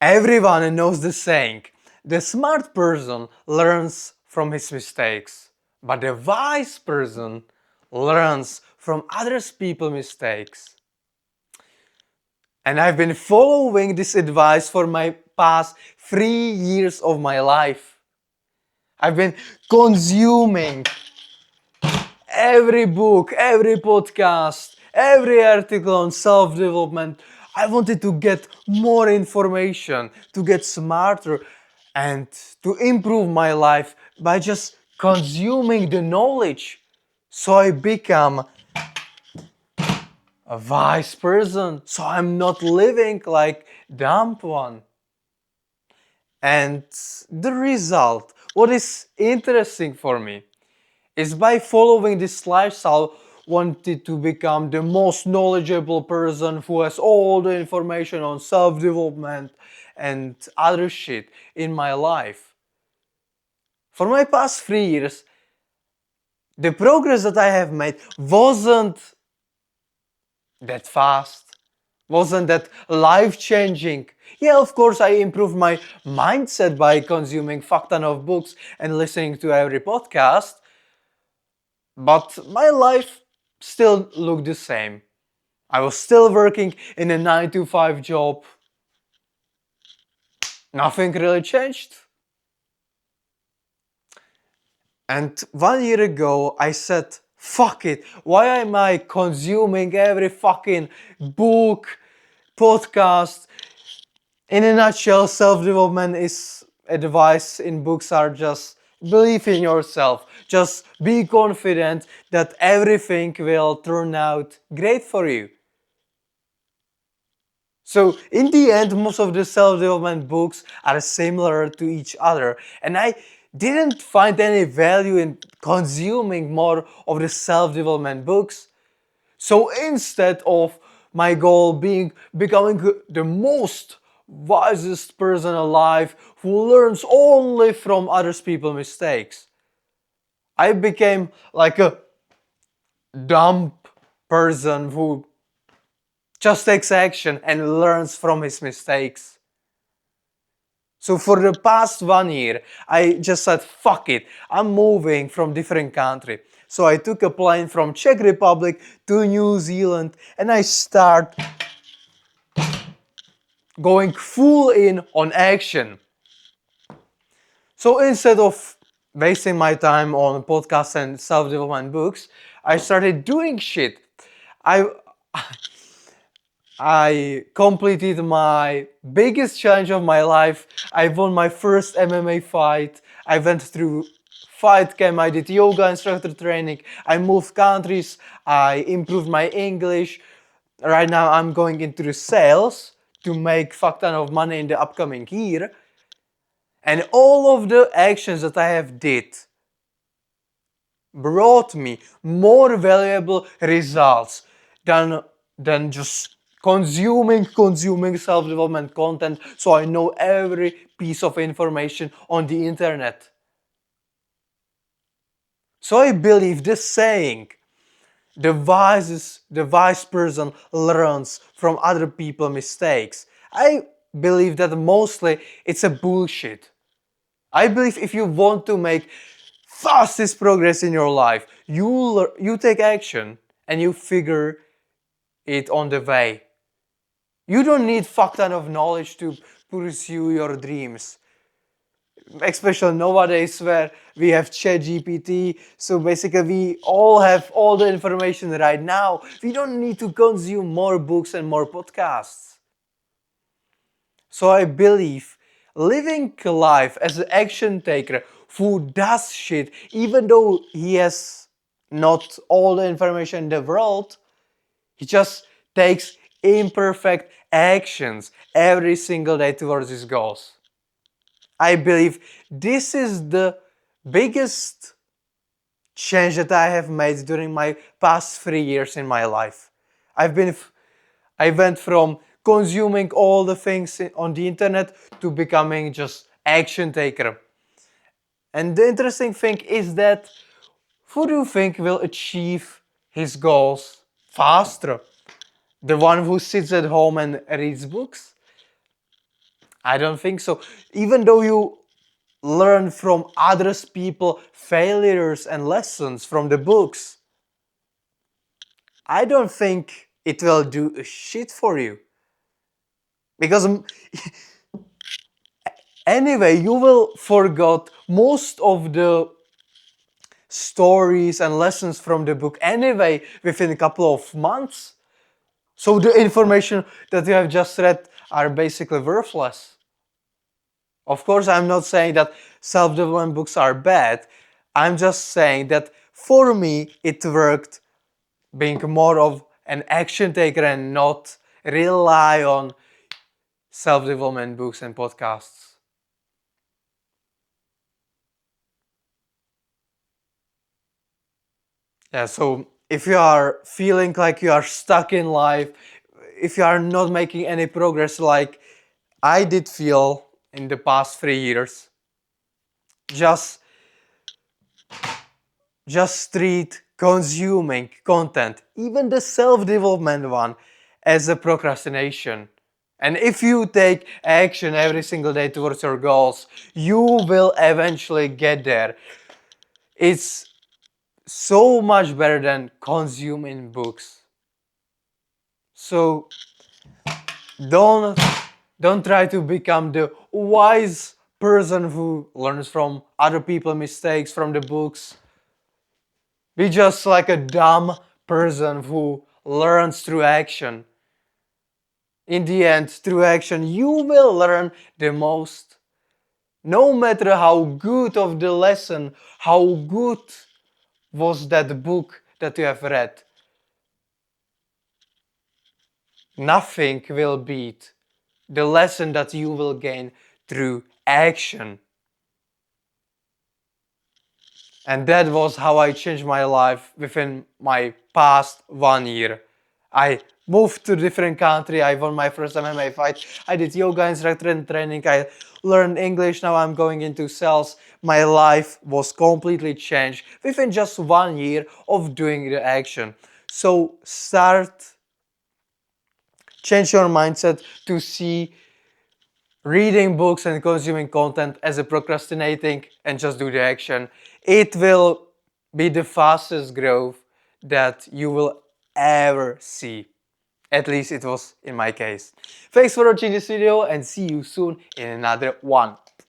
Everyone knows the saying, the smart person learns from his mistakes, but the wise person learns from other people's mistakes. And I've been following this advice for my past 3 years of my life. I've been consuming every book, every podcast, every article on self development. I wanted to get more information, to get smarter, and to improve my life by just consuming the knowledge. So I become a wise person. So I'm not living like dumb one. And the result, what is interesting for me, is by following this lifestyle wanted to become the most knowledgeable person who has all the information on self-development and other shit in my life. For my past 3 years, the progress that I have made wasn't that fast, wasn't that life-changing. Yeah, of course, I improved my mindset by consuming fuck ton of books and listening to every podcast, but my life still looked the same. I was still working in a 9 to 5 job. Nothing really changed. And 1 year ago, I said, fuck it. Why am I consuming every fucking book, podcast? In a nutshell, self development is advice in books are just believe in yourself. Just be confident that everything will turn out great for you. So in the end, most of the self-development books are similar to each other, and I didn't find any value in consuming more of the self-development books. So instead of my goal being becoming the most wisest person alive who learns only from other people's mistakes, I became like a dumb person who just takes action and learns from his mistakes. So for the past 1 year, I just said, fuck it, I'm moving from different country. So I took a plane from Czech Republic to New Zealand and I start going full in on action. So instead of wasting my time on podcasts and self-development books, I started doing shit. I I completed my biggest challenge of my life. I won my first MMA fight. I went through fight camp. I did yoga instructor training. I moved countries. I improved my English. Right now I'm going into the sales to make fuck ton of money in the upcoming year. And all of the actions that I have did brought me more valuable results than just consuming self-development content so I know every piece of information on the internet. So I believe this saying, the wise person learns from other people's mistakes. I believe that mostly it's a bullshit. I believe if you want to make fastest progress in your life, you take action and you figure it on the way. You don't need fuck ton of knowledge to pursue your dreams. Especially nowadays where we have ChatGPT, so basically we all have all the information right now. We don't need to consume more books and more podcasts. So I believe living life as an action taker who does shit even though he has not all the information in the world, he just takes imperfect actions every single day towards his goals. I believe this is the biggest change that I have made during my past 3 years in my life. I went from consuming all the things on the internet to becoming just action taker. And the interesting thing is that who do you think will achieve his goals faster? The one who sits at home and reads books? I don't think so. Even though you learn from others people failures and lessons from the books, I don't think it will do a shit for you. Because anyway, you will forget most of the stories and lessons from the book anyway within a couple of months. So the information that you have just read are basically worthless. Of course, I'm not saying that self-development books are bad. I'm just saying that for me, it worked being more of an action taker and not rely on self-development books and podcasts. Yeah, so if you are feeling like you are stuck in life, if you are not making any progress like I did feel in the past 3 years, just treat consuming content, even the self-development one, as a procrastination. And if you take action every single day towards your goals, you will eventually get there. It's so much better than consuming books. So don't don't try to become the wise person who learns from other people's mistakes from the books. Be just like a dumb person who learns through action. In the end, through action, you will learn the most. No matter how good of the lesson, how good was that book that you have read, nothing will beat the lesson that you will gain through action. And that was how I changed my life within my past 1 year. I moved to a different country, I won my first MMA fight, I did yoga instructor and training, I learned English, now I'm going into sales. My life was completely changed within just 1 year of doing the action. So change your mindset to see reading books and consuming content as a procrastinating and just do the action. It will be the fastest growth that you will ever see. At least it was in my case. Thanks for watching this video and see you soon in another one.